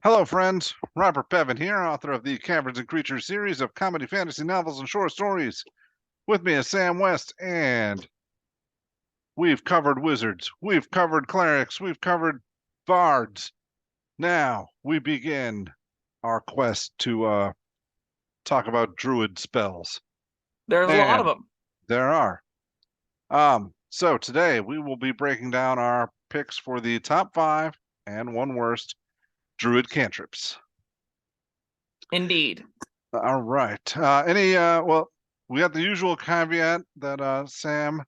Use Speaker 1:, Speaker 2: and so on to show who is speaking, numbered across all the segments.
Speaker 1: Hello, friends. Robert Bevan here, author of the Caverns and Creatures series of comedy, fantasy novels, and short stories. With me is Sam West, and we've covered wizards, we've covered clerics, we've covered bards. Now we begin our quest to talk about druid spells.
Speaker 2: There's a lot of them.
Speaker 1: There are. So today we will be breaking down our picks for the top 5 and 1 worst Druid Cantrips.
Speaker 2: Indeed.
Speaker 1: All right. Well, we got the usual caveat that Sam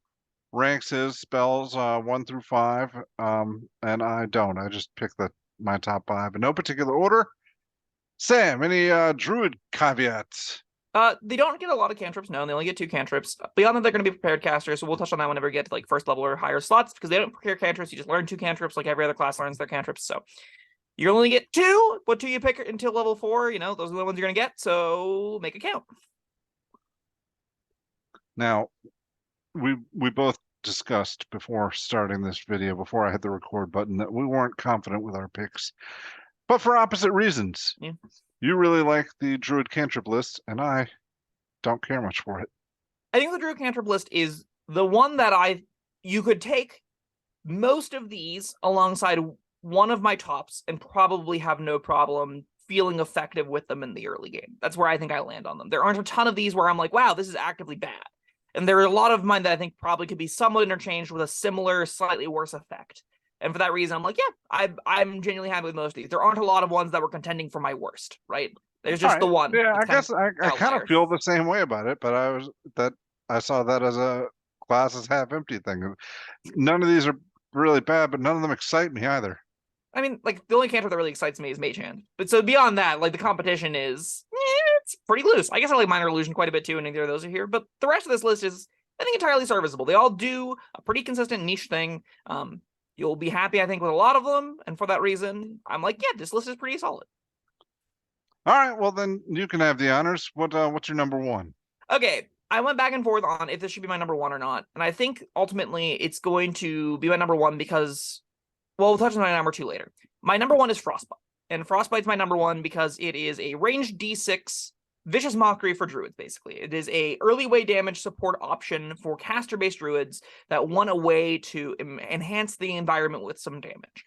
Speaker 1: ranks his spells 1 through 5, and I don't. I just pick my top 5 in no particular order. Sam, any druid caveats?
Speaker 2: They don't get a lot of cantrips, no, and they only get 2 cantrips. Beyond that, they're going to be prepared casters, so we'll touch on that whenever we get to like first level or higher slots, because they don't prepare cantrips. You just learn 2 cantrips like every other class learns their cantrips, so you only get 2. What 2 you pick until level 4, those are the ones you're going to get, so make it count.
Speaker 1: Now, we both discussed before starting this video, before I hit the record button, that we weren't confident with our picks, but for opposite reasons.
Speaker 2: Yeah.
Speaker 1: You really like the Druid Cantrip list, and I don't care much for it.
Speaker 2: I think the Druid Cantrip list is the one that you could take most of these alongside one of my tops and probably have no problem feeling effective with them in the early game. That's where I think I land on them. There aren't a ton of these where I'm like, wow, this is actively bad. And there are a lot of mine that I think probably could be somewhat interchanged with a similar, slightly worse effect. And for that reason, I'm like, yeah, I'm genuinely happy with most of these. There aren't a lot of ones that were contending for my worst, right? There's just the one.
Speaker 1: Yeah, I guess I kind of feel the same way about it, but I saw that as a glass is half empty thing. None of these are really bad, but none of them excite me either.
Speaker 2: I mean, like, the only cantrip that really excites me is Mage Hand. But so beyond that, like, the competition is, it's pretty loose. I guess I like Minor Illusion quite a bit too, and neither of those are here. But the rest of this list is, I think, entirely serviceable. They all do a pretty consistent niche thing. You'll be happy, I think, with a lot of them. And for that reason, I'm like, yeah, this list is pretty solid.
Speaker 1: All right, well, then you can have the honors. What's your number 1?
Speaker 2: Okay, I went back and forth on if this should be my number 1 or not. And I think, ultimately, it's going to be my number 1 because, well, we'll touch on my number 2 later. My number 1 is Frostbite. And Frostbite's my number 1 because it is a ranged D6 Vicious Mockery for druids, basically. It is a early way damage support option for caster-based druids that want a way to enhance the environment with some damage.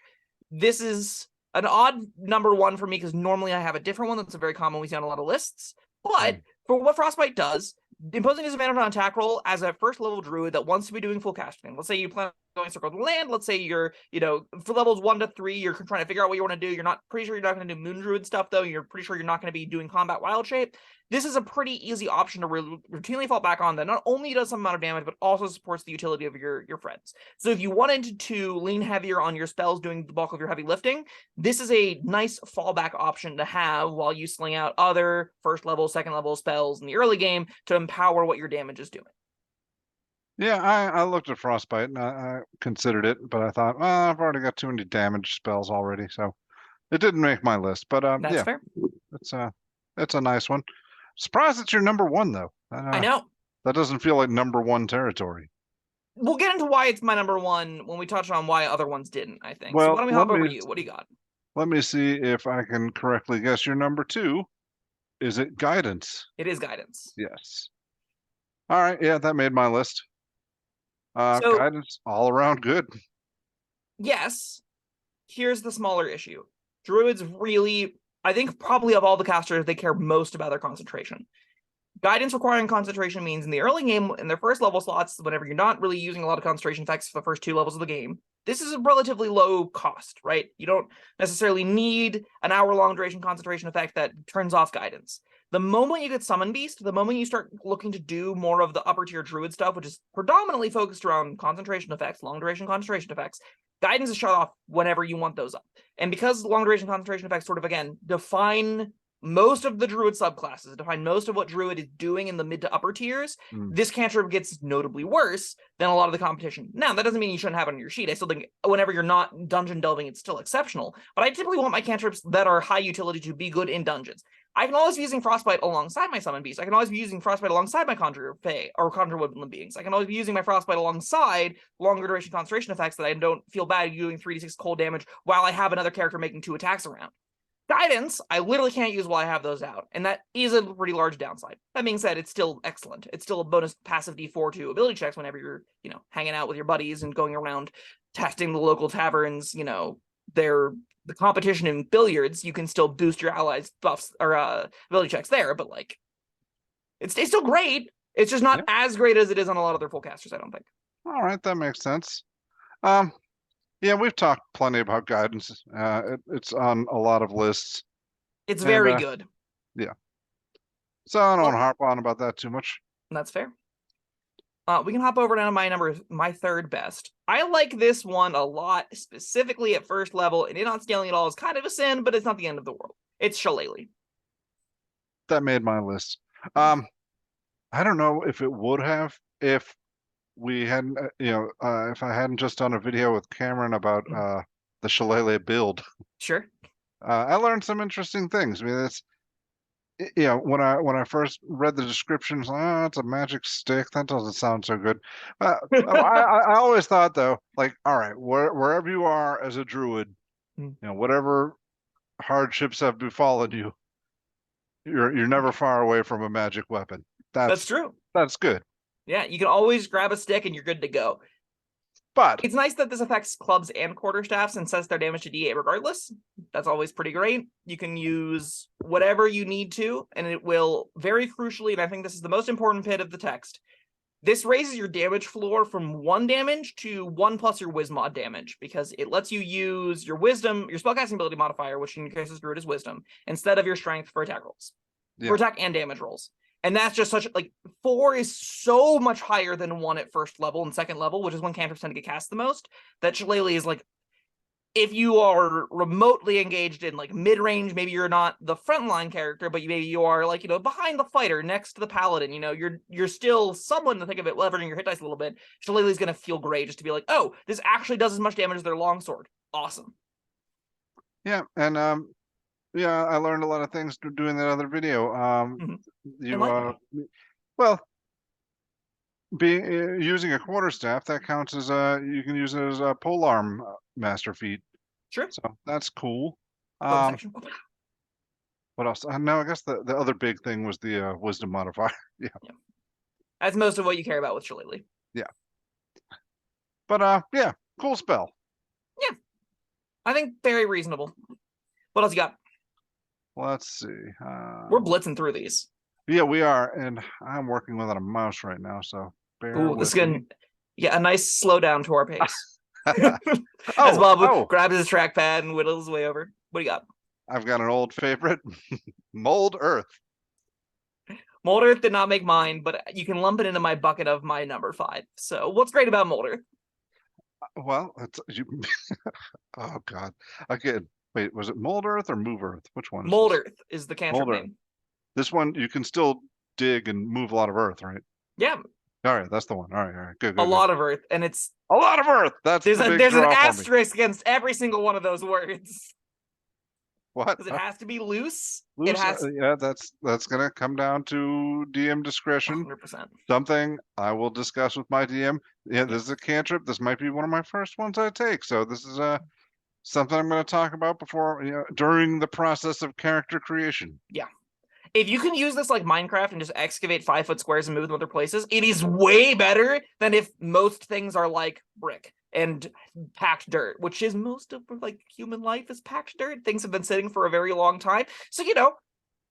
Speaker 2: This is an odd number 1 for me because normally I have a different one that's a very common we see on a lot of lists. But for what Frostbite does, imposing disadvantage on attack roll as a first level druid that wants to be doing full casting. Let's say you plan on going circle the land. Let's say you're, for levels 1 to 3, you're trying to figure out what you want to do. You're not pretty sure you're not going to do moon druid stuff though. You're pretty sure you're not going to be doing combat wild shape. This is a pretty easy option to routinely fall back on that not only does some amount of damage, but also supports the utility of your friends. So if you wanted to lean heavier on your spells doing the bulk of your heavy lifting, this is a nice fallback option to have while you sling out other first level, second level spells in the early game to empower what your damage is doing.
Speaker 1: Yeah, I looked at Frostbite and I considered it, but I thought, well, I've already got too many damage spells already, so it didn't make my list. But
Speaker 2: That's
Speaker 1: yeah,
Speaker 2: fair.
Speaker 1: It's a nice one. Surprised it's your number 1 though.
Speaker 2: I know.
Speaker 1: That doesn't feel like number 1 territory.
Speaker 2: We'll get into why it's my number 1 when we touch on why other ones didn't, I think.
Speaker 1: Well,
Speaker 2: so why don't we hop over to you? What do you got?
Speaker 1: Let me see if I can correctly guess your number 2. Is it Guidance?
Speaker 2: It is Guidance.
Speaker 1: Yes. All right, yeah, that made my list. Guidance, all around good.
Speaker 2: Yes. Here's the smaller issue. Druids really, I think probably of all the casters, they care most about their concentration. Guidance requiring concentration means in the early game, in their first level slots, whenever you're not really using a lot of concentration effects for the first 2 levels of the game, this is a relatively low cost, right? You don't necessarily need an hour-long duration concentration effect that turns off Guidance. The moment you get Summon Beast, the moment you start looking to do more of the upper tier druid stuff, which is predominantly focused around concentration effects, long duration concentration effects, Guidance is shut off whenever you want those up. And because long duration concentration effects sort of, again, define most of the druid subclasses, define most of what druid is doing in the mid to upper tiers, this cantrip gets notably worse than a lot of the competition. Now, that doesn't mean you shouldn't have it on your sheet. I still think whenever you're not dungeon delving, it's still exceptional. But I typically want my cantrips that are high utility to be good in dungeons. I can always be using Frostbite alongside my Summon Beast. I can always be using Frostbite alongside my Conjure Fae or Conjure Woodland Beings. I can always be using my Frostbite alongside longer duration concentration effects that I don't feel bad doing 3d6 cold damage while I have another character making 2 attacks around. Guidance, I literally can't use while I have those out, and that is a pretty large downside. That being said, it's still excellent. It's still a bonus passive D4 to ability checks whenever you're, hanging out with your buddies and going around testing the local taverns, the competition in billiards. You can still boost your allies' buffs or ability checks there, but like, it's still great. It's just not as great as it is on a lot of their full casters, I don't think.
Speaker 1: All right, that makes sense. Yeah, we've talked plenty about guidance. It's on a lot of lists.
Speaker 2: It's very good.
Speaker 1: Yeah. So I don't want to harp on about that too much.
Speaker 2: That's fair. We can hop over down to my third best. I like this one a lot, specifically at first level, and it not scaling at all is kind of a sin, but it's not the end of the world. It's Shillelagh.
Speaker 1: That made my list. I don't know if it would have if we hadn't, if I hadn't just done a video with Cameron about the Shillelagh build.
Speaker 2: Sure.
Speaker 1: I learned some interesting things. I mean, it's, when I first read the descriptions, it's a magic stick. That doesn't sound so good. I always thought though, like, all right, wherever you are as a druid, whatever hardships have befallen you, you're never far away from a magic weapon. That's true. That's good.
Speaker 2: Yeah, you can always grab a stick and you're good to go.
Speaker 1: But
Speaker 2: it's nice that this affects clubs and quarterstaffs and sets their damage to D8 regardless. That's always pretty great. You can use whatever you need to, and it will, very crucially, and I think this is the most important bit of the text, this raises your damage floor from 1 damage to 1 plus your Wismod damage, because it lets you use your wisdom, your spellcasting ability modifier, which in your case is Druid is wisdom, instead of your strength for attack rolls. For attack and damage rolls. And that's just such, like, 4 is so much higher than 1 at first level and second level, which is when cantrips tend to get cast the most, that Shillelagh is, like, if you are remotely engaged in, like, mid-range, maybe you're not the frontline character, but maybe you are, like, behind the fighter, next to the paladin, you're still someone to think of it leveraging your hit dice a little bit. Shillelagh is going to feel great just to be like, oh, this actually does as much damage as their longsword. Awesome.
Speaker 1: Yeah, and, I learned a lot of things doing that other video. Using a quarterstaff, that counts as you can use it as a polearm master feat.
Speaker 2: Sure.
Speaker 1: So that's cool. What else? No, I guess the other big thing was the wisdom modifier. Yeah.
Speaker 2: That's most of what you care about with Shillelagh.
Speaker 1: Yeah. But cool spell.
Speaker 2: Yeah. I think very reasonable. What else you got?
Speaker 1: Let's see.
Speaker 2: We're blitzing through these.
Speaker 1: Yeah, we are, and I'm working without a mouse right now, so bear with
Speaker 2: this is gonna get a nice slowdown to our pace.
Speaker 1: As
Speaker 2: Bob grabs his trackpad and whittles his way over. What do you got?
Speaker 1: I've got an old favorite, Mold Earth.
Speaker 2: Mold Earth did not make mine, but you can lump it into my bucket of my number 5. So what's great about Mold Earth?
Speaker 1: Well, oh God. Again, wait, was it Mold Earth or Move Earth? Which one is
Speaker 2: Mold Earth is the cantrip name.
Speaker 1: This one, you can still dig and move a lot of earth, right?
Speaker 2: Yeah.
Speaker 1: All right, that's the one. All right, good.
Speaker 2: A lot of earth, and it's
Speaker 1: a lot of earth. That's
Speaker 2: there's an asterisk against every single one of those words.
Speaker 1: What?
Speaker 2: Because it has to be loose.
Speaker 1: It has. Yeah, that's gonna come down to DM discretion.
Speaker 2: 100%.
Speaker 1: Something I will discuss with my DM. Yeah, this is a cantrip. This might be one of my first ones I take. So this is something I'm going to talk about before, during the process of character creation.
Speaker 2: Yeah. If you can use this like Minecraft and just excavate 5-foot squares and move them other places, it is way better than if most things are like brick and packed dirt, which is most of like human life is packed dirt. Things have been sitting for a very long time. So,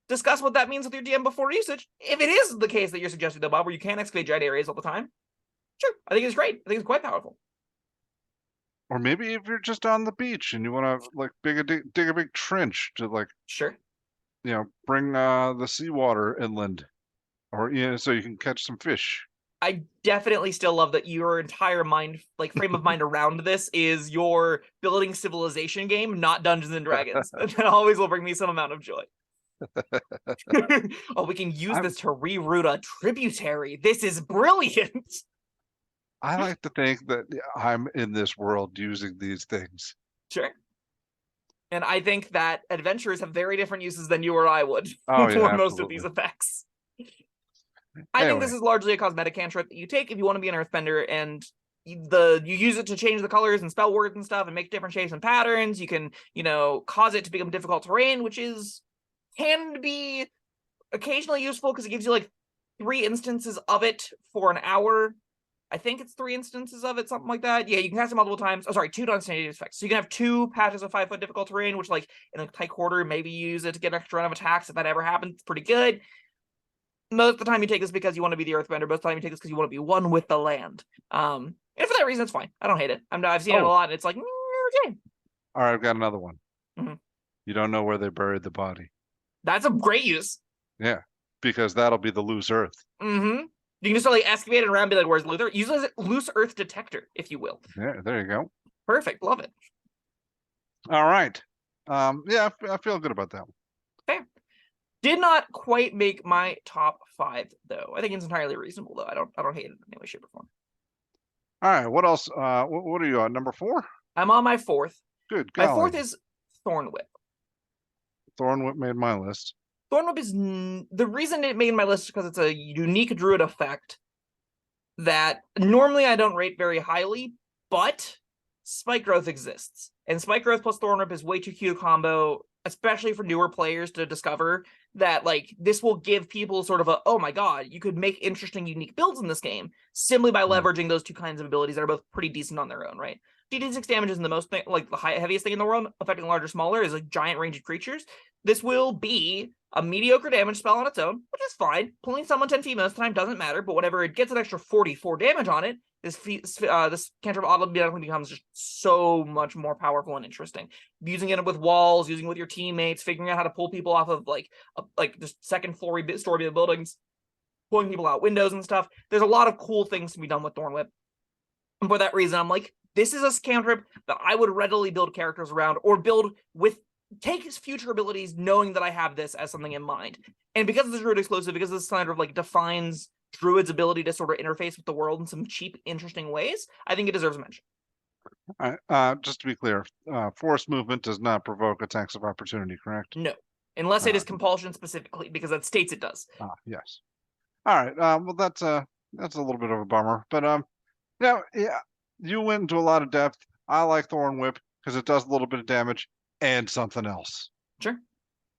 Speaker 2: discuss what that means with your DM before usage. If it is the case that you're suggesting, though, Bob, where you can't excavate giant areas all the time, sure, I think it's great. I think it's quite powerful.
Speaker 1: Or maybe if you're just on the beach and you want to like dig a big trench to like bring the seawater inland, or so you can catch some fish.
Speaker 2: I definitely still love that your entire frame of mind around this is your building civilization game, not Dungeons and Dragons. That always will bring me some amount of joy. Oh, we can use this to reroute a tributary. This is brilliant.
Speaker 1: I like to think that I'm in this world using these things.
Speaker 2: Sure. And I think that adventurers have very different uses than you or I would
Speaker 1: for
Speaker 2: most of these effects. I think this is largely a cosmetic cantrip that you take if you want to be an earthbender and you use it to change the colors and spell words and stuff and make different shapes and patterns. You can, cause it to become difficult terrain, which can be occasionally useful because it gives you like 3 instances of it for an hour. I think it's 3 instances of it, something like that. Yeah, you can cast it multiple times. Oh, sorry, 2 non-standard effects. So you can have 2 patches of 5-foot difficult terrain, which, like, in a tight quarter, maybe you use it to get an extra round of attacks. If that ever happens, it's pretty good. Most of the time you take this because you want to be the Earthbender. Most of the time you take this because you want to be one with the land. And for that reason, it's fine. I don't hate it. I've seen it a lot, and it's like, okay.
Speaker 1: All right, I've got another one.
Speaker 2: Mm-hmm.
Speaker 1: You don't know where they buried the body.
Speaker 2: That's a great use.
Speaker 1: Yeah, because that'll be the loose earth.
Speaker 2: Mm-hmm. You can just like excavate it around and be like, where's Luther? Use it as a loose earth detector, if you will.
Speaker 1: Yeah, there you go.
Speaker 2: Perfect. Love it.
Speaker 1: All right. Yeah, I feel good about that one.
Speaker 2: Fair. Did not quite make my top 5, though. I think it's entirely reasonable, though. I don't hate it in any way, shape, or form.
Speaker 1: All right. What else? What are you on? Number 4?
Speaker 2: I'm on my 4th.
Speaker 1: Good.
Speaker 2: My
Speaker 1: Golly.
Speaker 2: 4th is Thornwhip.
Speaker 1: Thornwhip made my list.
Speaker 2: Thornwhip is the reason it made my list is because it's a unique druid effect that normally I don't rate very highly, but Spike Growth exists. And Spike Growth plus Thornwhip is way too cute a combo, especially for newer players to discover that, like, this will give people sort of a, oh my god, you could make interesting, unique builds in this game simply by leveraging those 2 kinds of abilities that are both pretty decent on their own, right? D6 damage isn't the most thing, like the heaviest thing in the world, affecting large or smaller is like giant ranged creatures. This will be a mediocre damage spell on its own, which is fine. Pulling someone 10 feet most of the time doesn't matter, but whenever it gets an extra 44 damage on it, this cantrip automatically becomes just so much more powerful and interesting. Using it with walls, using it with your teammates, figuring out how to pull people off of like just second story buildings, pulling people out windows and stuff. There's a lot of cool things to be done with Thornwhip. And for that reason, I'm like, this is a cantrip that I would readily build characters around or build with, take his future abilities knowing that I have this as something in mind. And because it's a druid exclusive, because this kind of like defines druid's ability to sort of interface with the world in some cheap, interesting ways, I think it deserves a mention.
Speaker 1: All right. Just to be clear, force movement does not provoke attacks of opportunity, correct?
Speaker 2: No, unless it is compulsion specifically, because that states it does.
Speaker 1: Yes. All right. Well, that's a little bit of a bummer, but yeah, you went into a lot of depth. I like Thornwhip because it does a little bit of damage and something else.
Speaker 2: Sure.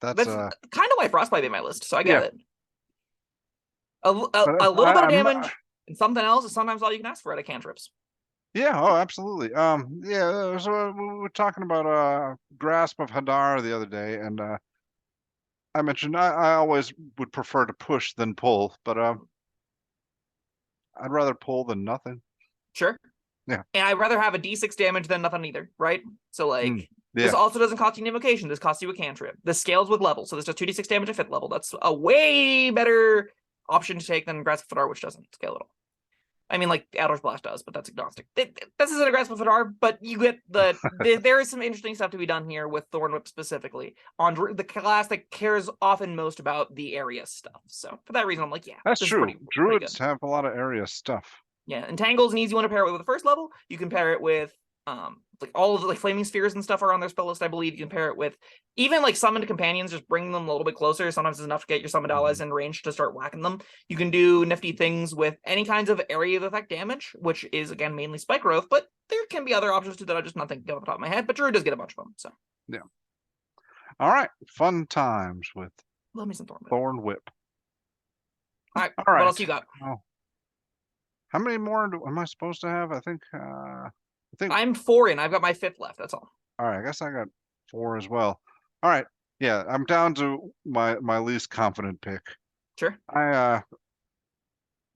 Speaker 1: That's
Speaker 2: kind of why Frostbite made my list, so I get it. A little bit of damage and something else is sometimes all you can ask for out of cantrips.
Speaker 1: Yeah, oh, absolutely. Yeah, so we were talking about Grasp of Hadar the other day, and I mentioned I always would prefer to push than pull, but I'd rather pull than nothing.
Speaker 2: Sure.
Speaker 1: Yeah.
Speaker 2: And I'd rather have a D6 damage than nothing either, right? So like
Speaker 1: yeah.
Speaker 2: This also doesn't cost you an invocation. This costs you a cantrip. This scales with level, so this does 2d6 damage at 5th level. That's a way better option to take than Grasp of Hadar, which doesn't scale at all. I mean, like, Adder's Blast does, but that's agnostic. This isn't a Grasp of Hadar, but you get there is some interesting stuff to be done here with Thornwhip specifically on the class that cares often most about the area stuff. So for that reason, I'm like, yeah.
Speaker 1: That's true. Druids have a lot of area stuff.
Speaker 2: Yeah, Entangle's an easy one to pair it with the first level. You can pair it with like all of the like flaming spheres and stuff are on their spell list, I believe. You can pair it with even like summoned companions, just bring them a little bit closer. Sometimes it's enough to get your summoned allies in range to start whacking them. You can do nifty things with any kinds of area of effect damage, which is again mainly spike growth, but there can be other options too that I'm just not thinking off the top of my head. But Druid does get a bunch of them. So
Speaker 1: yeah. All right, fun times with
Speaker 2: love me some Thornwhip.
Speaker 1: All right.
Speaker 2: What else you got?
Speaker 1: Oh. How many more am I supposed to have? I think
Speaker 2: I'm 4 in. I've got my 5th left. That's all.
Speaker 1: All right, I guess I got 4 as well. All right, yeah, I'm down to my least confident pick.
Speaker 2: Sure.
Speaker 1: I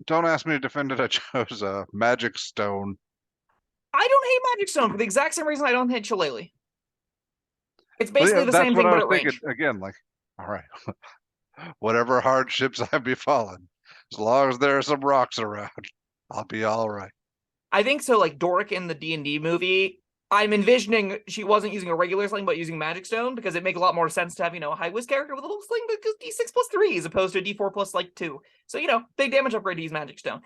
Speaker 1: don't ask me to defend it. I chose Magic Stone.
Speaker 2: I don't hate Magic Stone for the exact same reason I don't hate Shillelagh. It's basically the same thing, but at range.
Speaker 1: Again, like, all right, whatever hardships I befallen, as long as there are some rocks around, I'll be all right.
Speaker 2: I think so. Like Doric in the D&D movie, I'm envisioning she wasn't using a regular sling, but using Magic Stone because it makes a lot more sense to have, a high whiz character with a little sling that goes D6+3 as opposed to a D4+2. So, big damage upgrade to use Magic Stone.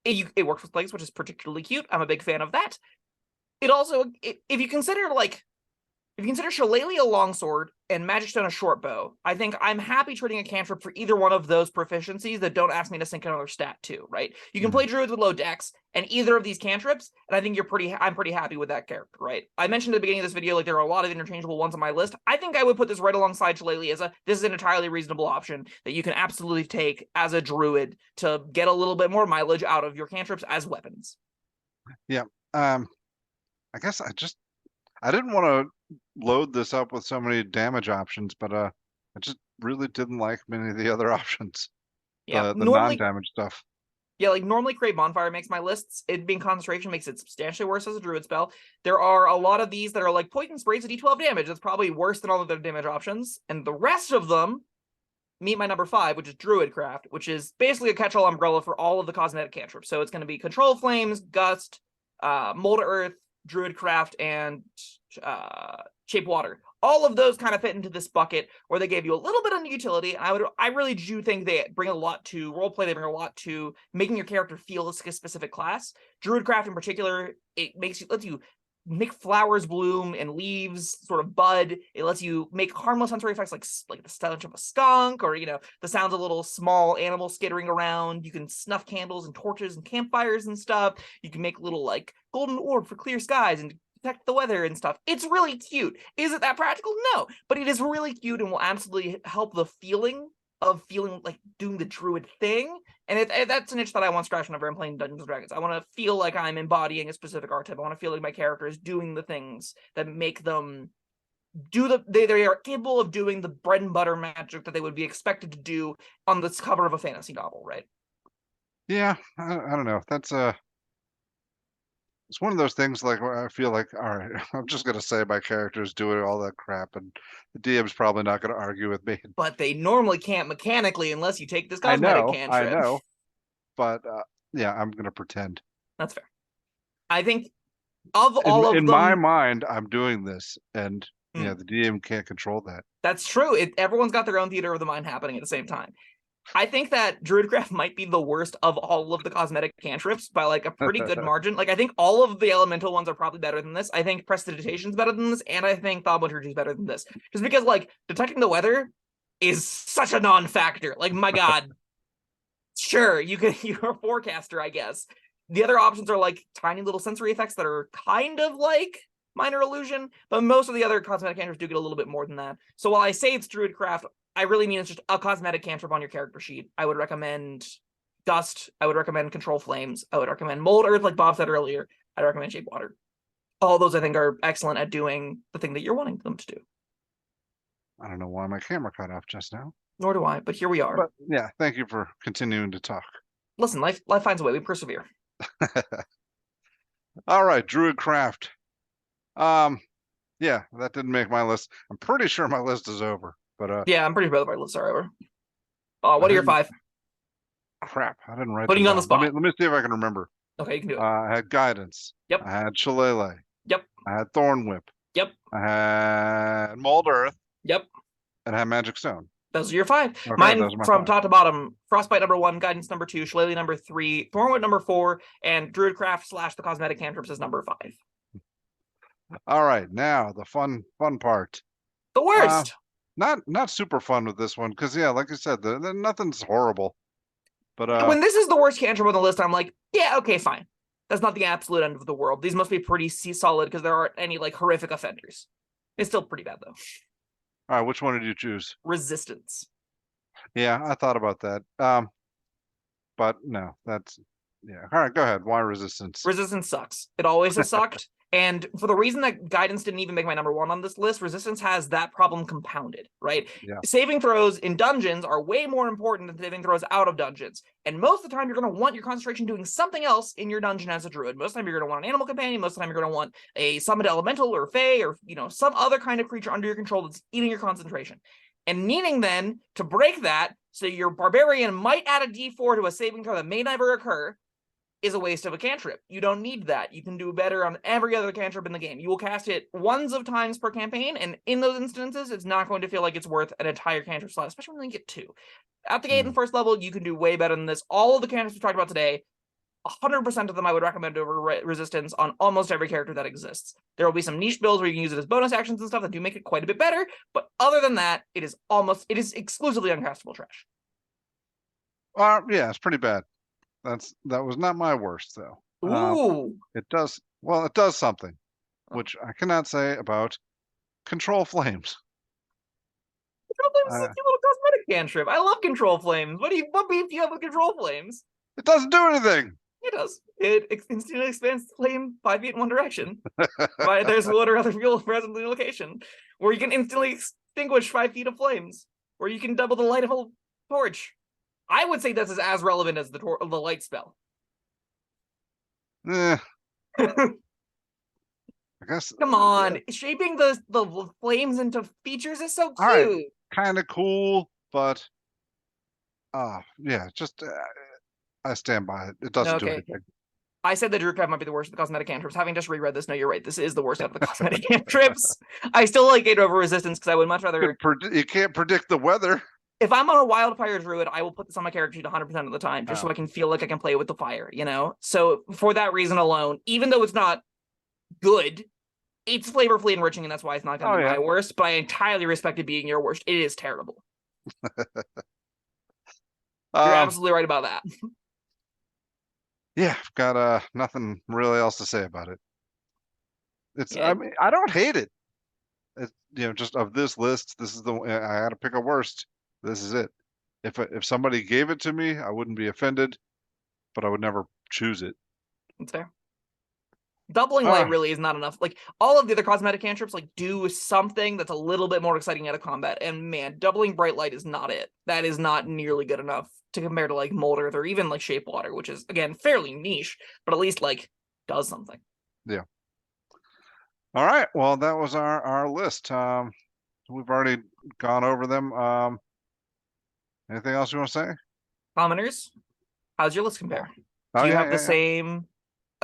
Speaker 2: It works with legs, which is particularly cute. I'm a big fan of that. It also, if you consider like If you consider Shillelagh a longsword and Magic Stone a short bow, I think I'm happy trading a cantrip for either one of those proficiencies that don't ask me to sink another stat too, right? You can play druids with low dex and either of these cantrips, and I think I'm pretty happy with that character, right? I mentioned at the beginning of this video, like there are a lot of interchangeable ones on my list. I think I would put this right alongside Shillelagh as this is an entirely reasonable option that you can absolutely take as a druid to get a little bit more mileage out of your cantrips as weapons.
Speaker 1: Yeah. I guess I didn't want to load this up with so many damage options, but I just really didn't like many of the other options.
Speaker 2: Yeah,
Speaker 1: The non-damage stuff.
Speaker 2: Yeah, like normally Create Bonfire makes my lists. It being concentration makes it substantially worse as a druid spell. There are a lot of these that are like poison sprays a d12 damage. That's probably worse than all of their damage options. And the rest of them meet my number 5, which is Druid Craft, which is basically a catch-all umbrella for all of the cosmetic cantrips. So it's going to be Control Flames, Gust, Mold Earth, Druid Craft, and Shape Water. All of those kind of fit into this bucket where they gave you a little bit of utility. I really do think they bring a lot to roleplay. They bring a lot to making your character feel like a specific class. Druidcraft in particular, it lets you make flowers bloom and leaves sort of bud. It lets you make harmless sensory effects like the stench of a skunk, or the sounds of little small animals skittering around. You can snuff candles and torches and campfires and stuff. You can make little like golden orb for clear skies and detect the weather and stuff. It's really cute. Is it that practical? No, but it is really cute and will absolutely help the feeling of feeling like doing the druid thing. And that's an itch that I want scratched whenever I'm playing Dungeons and Dragons. I want to feel like I'm embodying a specific archetype. I want to feel like my character is doing the things that make them they are capable of doing the bread and butter magic that they would be expected to do on the cover of a fantasy novel, right?
Speaker 1: Yeah, I don't know. That's it's one of those things like where I feel like, all right, I'm just gonna say my character's doing all that crap, and the DM's probably not gonna argue with me.
Speaker 2: But they normally can't mechanically unless you take this cosmetic cantrip.
Speaker 1: I know, but yeah, I'm gonna pretend.
Speaker 2: That's fair. I think of all of them,
Speaker 1: in my mind, I'm doing this, and yeah, the DM can't control that.
Speaker 2: That's true. Everyone's got their own theater of the mind happening at the same time. I think that Druidcraft might be the worst of all of the cosmetic cantrips by like a pretty good margin. Like I think all of the elemental ones are probably better than this. I think Prestidigitation's better than this, and I think Thaumaturgy is better than this. Just because like detecting the weather is such a non-factor. Like my god. Sure, you're a forecaster, I guess. The other options are like tiny little sensory effects that are kind of like minor illusion, but most of the other cosmetic cantrips do get a little bit more than that. So while I say it's Druidcraft, I really mean it's just a cosmetic cantrip on your character sheet. I would recommend Gust. I would recommend Control Flames. I would recommend Mold Earth, like Bob said earlier. I'd recommend Shape Water. All those I think are excellent at doing the thing that you're wanting them to do.
Speaker 1: I don't know why my camera cut off just now.
Speaker 2: Nor do I, but here we are.
Speaker 1: But yeah, thank you for continuing to talk.
Speaker 2: Listen, life finds a way. We persevere.
Speaker 1: All right, Druidcraft. Yeah, that didn't make my list. I'm pretty sure my list is over. But
Speaker 2: yeah, I'm pretty sure both of our lists are over. What are your 5?
Speaker 1: Crap, I didn't write.
Speaker 2: Putting you on the spot.
Speaker 1: Let me see if I can remember.
Speaker 2: Okay, you can do it.
Speaker 1: I had Guidance.
Speaker 2: Yep.
Speaker 1: I had Shillelagh.
Speaker 2: Yep.
Speaker 1: I had Thorn Whip.
Speaker 2: Yep.
Speaker 1: I had Mold Earth.
Speaker 2: Yep.
Speaker 1: And I had Magic Stone.
Speaker 2: Those are your 5.
Speaker 1: Okay,
Speaker 2: mine from top to bottom: Frostbite number 1, Guidance number 2, Shillelagh number 3, Thornwood number 4, and Druidcraft / the cosmetic cantrips is number 5.
Speaker 1: All right, now the fun part.
Speaker 2: The worst.
Speaker 1: Not super fun with this one because yeah, like I said, nothing's horrible. But
Speaker 2: when this is the worst cantrip on the list, I'm like, yeah, okay, fine. That's not the absolute end of the world. These must be pretty solid because there aren't any like horrific offenders. It's still pretty bad though.
Speaker 1: All right, which one did you choose?
Speaker 2: Resistance.
Speaker 1: Yeah, I thought about that. But no, that's yeah. All right, go ahead. Why Resistance?
Speaker 2: Resistance sucks. It always has sucked. And for the reason that Guidance didn't even make my number 1 on this list, Resistance has that problem compounded, right?
Speaker 1: Yeah.
Speaker 2: Saving throws in dungeons are way more important than saving throws out of dungeons. And most of the time, you're going to want your concentration doing something else in your dungeon as a druid. Most of the time, you're going to want an animal companion. Most of the time, you're going to want a summoned elemental or fae or, some other kind of creature under your control that's eating your concentration. And needing then to break that, so your barbarian might add a d4 to a saving throw that may never occur, is a waste of a cantrip. You don't need that. You can do better on every other cantrip in the game. You will cast it ones of times per campaign, and in those instances, it's not going to feel like it's worth an entire cantrip slot, especially when you get 2. At the gate in first level, you can do way better than this. All of the cantrips we talked about today, 100% of them I would recommend over resistance on almost every character that exists. There will be some niche builds where you can use it as bonus actions and stuff that do make it quite a bit better, but other than that, it is exclusively uncastable trash.
Speaker 1: Yeah, it's pretty bad. That was not my worst though.
Speaker 2: Ooh.
Speaker 1: It does something, which I cannot say about Control Flames.
Speaker 2: Control Flames is a cute little cosmetic cantrip. I love Control Flames. What beef do you have with Control Flames?
Speaker 1: It doesn't do anything.
Speaker 2: It does. It instantly expands the flame 5 feet in one direction. There's wood or other fuel present in the location, where you can instantly extinguish 5 feet of flames, where you can double the light of a torch. I would say this is as relevant as the light spell.
Speaker 1: I guess.
Speaker 2: Come on, shaping the flames into features is so cute.
Speaker 1: All right, kind of cool, but yeah, just I stand by it. It doesn't do anything.
Speaker 2: I said the Druid Cantrip might be the worst of the cosmetic cantrips. Having just reread this, no, you're right. This is the worst out of the cosmetic cantrips. I still like it over resistance because I would much rather.
Speaker 1: You can't predict the weather.
Speaker 2: If I'm on a wildfire druid, I will put this on my character sheet 100% of the time, just so I can feel like I can play with the fire, you know? So for that reason alone, even though it's not good, it's flavorfully enriching, and that's why it's not going to be my worst, but I entirely respect it being your worst. It is terrible. You're absolutely right about that.
Speaker 1: Yeah, I've got nothing really else to say about it. I mean, I don't hate it. It's, just of this list, this is I had to pick a worst. This is it. If somebody gave it to me, I wouldn't be offended, but I would never choose it.
Speaker 2: That's fair. Doubling light really is not enough. Like, all of the other cosmetic cantrips do something that's a little bit more exciting out of combat, and man, doubling bright light is not it. That is not nearly good enough to compare to Mold Earth or even Shape Water, which is again fairly niche, but at least does something.
Speaker 1: Yeah. All right. Well, that was our list. We've already gone over them. Anything else you want to say?
Speaker 2: Commoners, how's your list compare?
Speaker 1: Do
Speaker 2: you have the same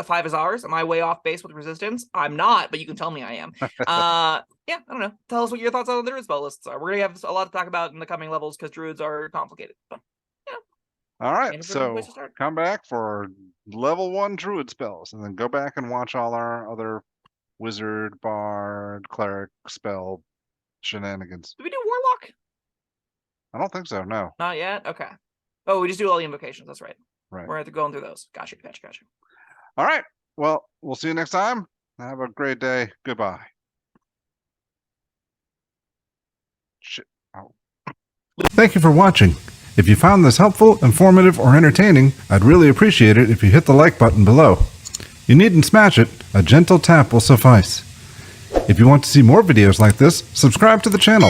Speaker 2: 5 as ours? Am I way off base with resistance? I'm not, but you can tell me I am. Yeah, I don't know. Tell us what your thoughts on the Druid spell lists are. We're gonna have a lot to talk about in the coming levels because Druids are complicated. But yeah.
Speaker 1: All right, so come back for level 1 Druid spells, and then go back and watch all our other Wizard, Bard, Cleric spell shenanigans.
Speaker 2: Did we do Warlock?
Speaker 1: I don't think so. No.
Speaker 2: Not yet. Okay. Oh, we just do all the invocations. That's right.
Speaker 1: Right.
Speaker 2: We're going through those. Gotcha.
Speaker 1: All right. Well, we'll see you next time. Have a great day. Goodbye. Shit. Oh. Thank you for watching. If you found this helpful, informative, or entertaining, I'd really appreciate it if you hit the like button below. You needn't smash it. A gentle tap will suffice. If you want to see more videos like this, subscribe to the channel.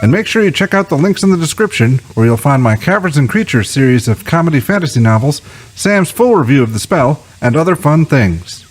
Speaker 1: And make sure you check out the links in the description, where you'll find my Caverns Creatures series of comedy fantasy novels, Sam's full review of the spell, and other fun things.